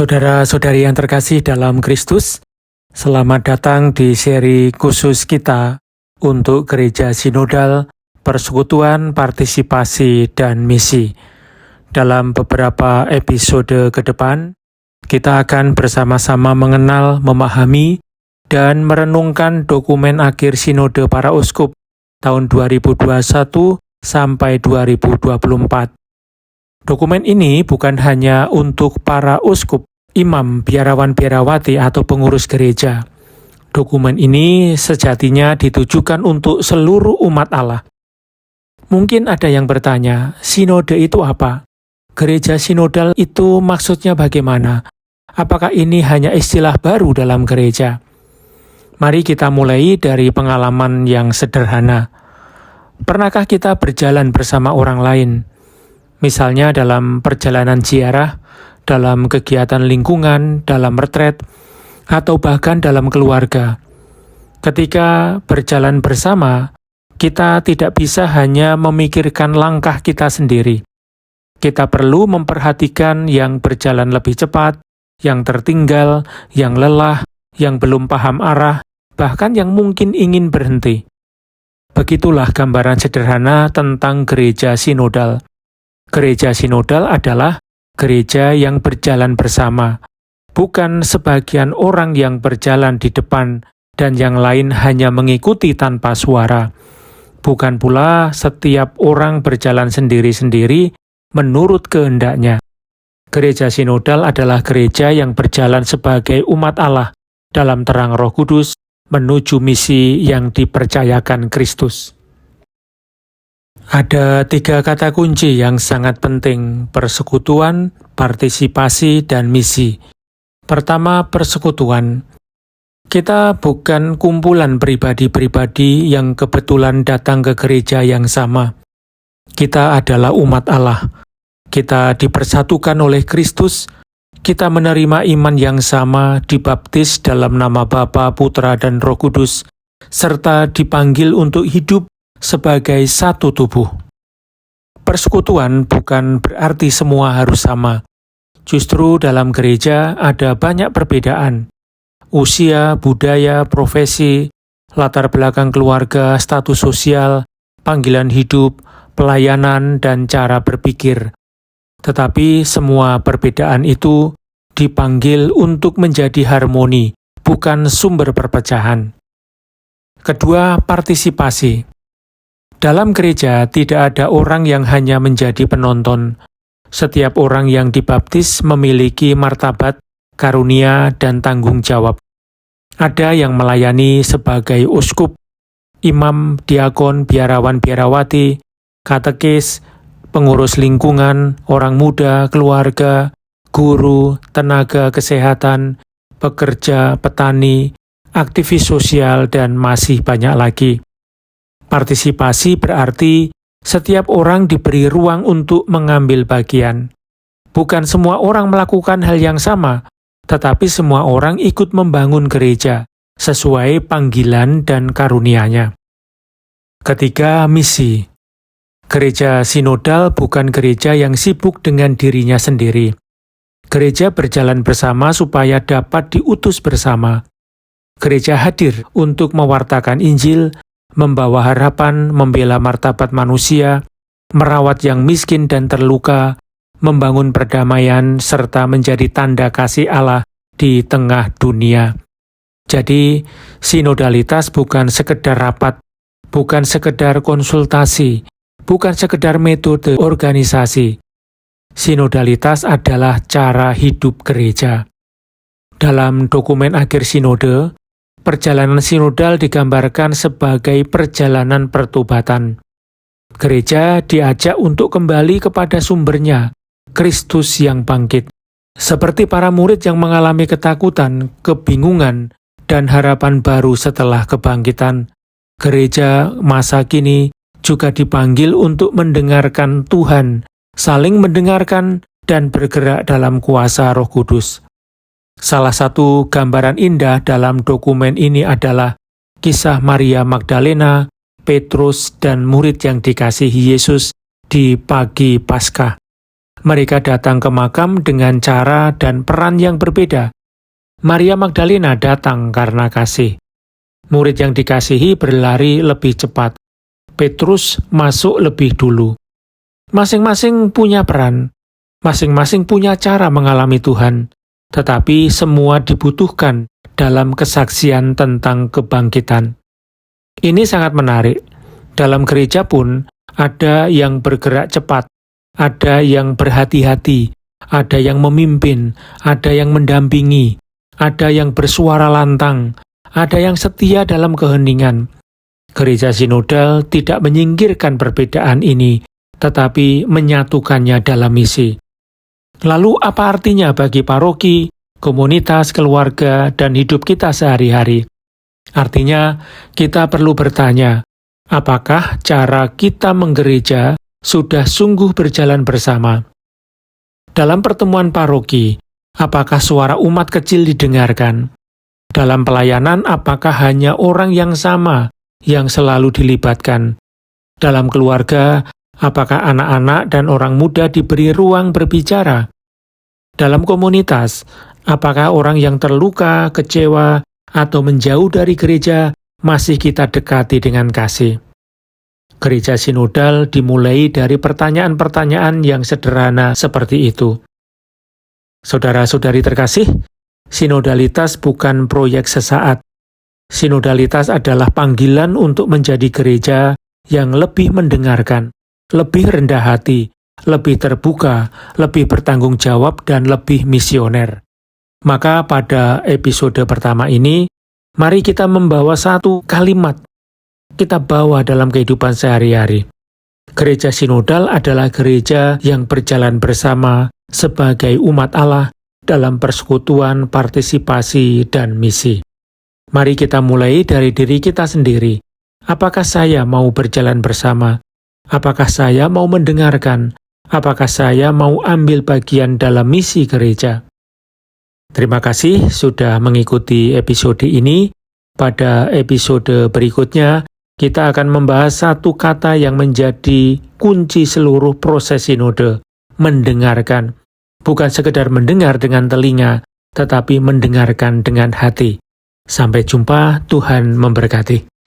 Saudara-saudari yang terkasih dalam Kristus, selamat datang di seri khusus kita untuk Gereja Sinodal, Persekutuan, Partisipasi, dan Misi. Dalam beberapa episode ke depan, kita akan bersama-sama mengenal, memahami, dan merenungkan dokumen akhir Sinode para Uskup tahun 2021 sampai 2024. Dokumen ini bukan hanya untuk para uskup, imam, biarawan-biarawati, atau pengurus gereja. Dokumen ini sejatinya ditujukan untuk seluruh umat Allah. Mungkin ada yang bertanya, sinode itu apa? Gereja sinodal itu maksudnya bagaimana? Apakah ini hanya istilah baru dalam gereja? Mari kita mulai dari pengalaman yang sederhana. Pernahkah kita berjalan bersama orang lain? Misalnya dalam perjalanan ziarah, dalam kegiatan lingkungan, dalam retret, atau bahkan dalam keluarga. Ketika berjalan bersama, kita tidak bisa hanya memikirkan langkah kita sendiri. Kita perlu memperhatikan yang berjalan lebih cepat, yang tertinggal, yang lelah, yang belum paham arah, bahkan yang mungkin ingin berhenti. Begitulah gambaran sederhana tentang gereja sinodal. Gereja sinodal adalah gereja yang berjalan bersama, bukan sebagian orang yang berjalan di depan dan yang lain hanya mengikuti tanpa suara. Bukan pula setiap orang berjalan sendiri-sendiri menurut kehendaknya. Gereja sinodal adalah gereja yang berjalan sebagai umat Allah dalam terang Roh Kudus menuju misi yang dipercayakan Kristus. Ada 3 kata kunci yang sangat penting: persekutuan, partisipasi, dan misi. Pertama, persekutuan. Kita bukan kumpulan pribadi-pribadi yang kebetulan datang ke gereja yang sama. Kita adalah umat Allah. Kita dipersatukan oleh Kristus. Kita menerima iman yang sama, dibaptis dalam nama Bapa, Putra, dan Roh Kudus, serta dipanggil untuk hidup sebagai satu tubuh. Persekutuan bukan berarti semua harus sama. Justru dalam gereja ada banyak perbedaan. Usia, budaya, profesi, latar belakang keluarga, status sosial, panggilan hidup, pelayanan, dan cara berpikir. Tetapi semua perbedaan itu dipanggil untuk menjadi harmoni, bukan sumber perpecahan. Kedua, partisipasi. Dalam gereja tidak ada orang yang hanya menjadi penonton. Setiap orang yang dibaptis memiliki martabat, karunia, dan tanggung jawab. Ada yang melayani sebagai uskup, imam, diakon, biarawan-biarawati, katekis, pengurus lingkungan, orang muda, keluarga, guru, tenaga kesehatan, pekerja, petani, aktivis sosial, dan masih banyak lagi. Partisipasi berarti setiap orang diberi ruang untuk mengambil bagian. Bukan semua orang melakukan hal yang sama, tetapi semua orang ikut membangun gereja sesuai panggilan dan karunia-Nya. Ketiga, misi. Gereja sinodal bukan gereja yang sibuk dengan dirinya sendiri. Gereja berjalan bersama supaya dapat diutus bersama. Gereja hadir untuk mewartakan Injil, membawa harapan, membela martabat manusia, merawat yang miskin dan terluka, membangun perdamaian, serta menjadi tanda kasih Allah di tengah dunia. Jadi, sinodalitas bukan sekedar rapat, bukan sekedar konsultasi, bukan sekedar metode organisasi. Sinodalitas adalah cara hidup gereja. Dalam dokumen akhir sinode, perjalanan sinodal digambarkan sebagai perjalanan pertobatan. Gereja diajak untuk kembali kepada sumbernya, Kristus yang bangkit. Seperti para murid yang mengalami ketakutan, kebingungan, dan harapan baru setelah kebangkitan, gereja masa kini juga dipanggil untuk mendengarkan Tuhan, saling mendengarkan, dan bergerak dalam kuasa Roh Kudus. Salah satu gambaran indah dalam dokumen ini adalah kisah Maria Magdalena, Petrus, dan murid yang dikasihi Yesus di pagi Paskah. Mereka datang ke makam dengan cara dan peran yang berbeda. Maria Magdalena datang karena kasih. Murid yang dikasihi berlari lebih cepat. Petrus masuk lebih dulu. Masing-masing punya peran. Masing-masing punya cara mengalami Tuhan. Tetapi semua dibutuhkan dalam kesaksian tentang kebangkitan. Ini sangat menarik. Dalam gereja pun ada yang bergerak cepat, ada yang berhati-hati, ada yang memimpin, ada yang mendampingi, ada yang bersuara lantang, ada yang setia dalam keheningan. Gereja sinodal tidak menyingkirkan perbedaan ini, tetapi menyatukannya dalam misi. Lalu apa artinya bagi paroki, komunitas, keluarga, dan hidup kita sehari-hari? Artinya, kita perlu bertanya, apakah cara kita menggereja sudah sungguh berjalan bersama? Dalam pertemuan paroki, apakah suara umat kecil didengarkan? Dalam pelayanan, apakah hanya orang yang sama yang selalu dilibatkan? Dalam keluarga, apakah anak-anak dan orang muda diberi ruang berbicara? Dalam komunitas, apakah orang yang terluka, kecewa, atau menjauh dari gereja masih kita dekati dengan kasih? Gereja sinodal dimulai dari pertanyaan-pertanyaan yang sederhana seperti itu. Saudara-saudari terkasih, sinodalitas bukan proyek sesaat. Sinodalitas adalah panggilan untuk menjadi gereja yang lebih mendengarkan, lebih rendah hati, lebih terbuka, lebih bertanggung jawab, dan lebih misioner. Maka pada episode pertama ini, mari kita membawa satu kalimat kita bawa dalam kehidupan sehari-hari. Gereja sinodal adalah gereja yang berjalan bersama sebagai umat Allah dalam persekutuan, partisipasi, dan misi. Mari kita mulai dari diri kita sendiri. Apakah saya mau berjalan bersama? Apakah saya mau mendengarkan? Apakah saya mau ambil bagian dalam misi gereja? Terima kasih sudah mengikuti episode ini. Pada episode berikutnya, kita akan membahas satu kata yang menjadi kunci seluruh proses sinode, mendengarkan. Bukan sekedar mendengar dengan telinga, tetapi mendengarkan dengan hati. Sampai jumpa, Tuhan memberkati.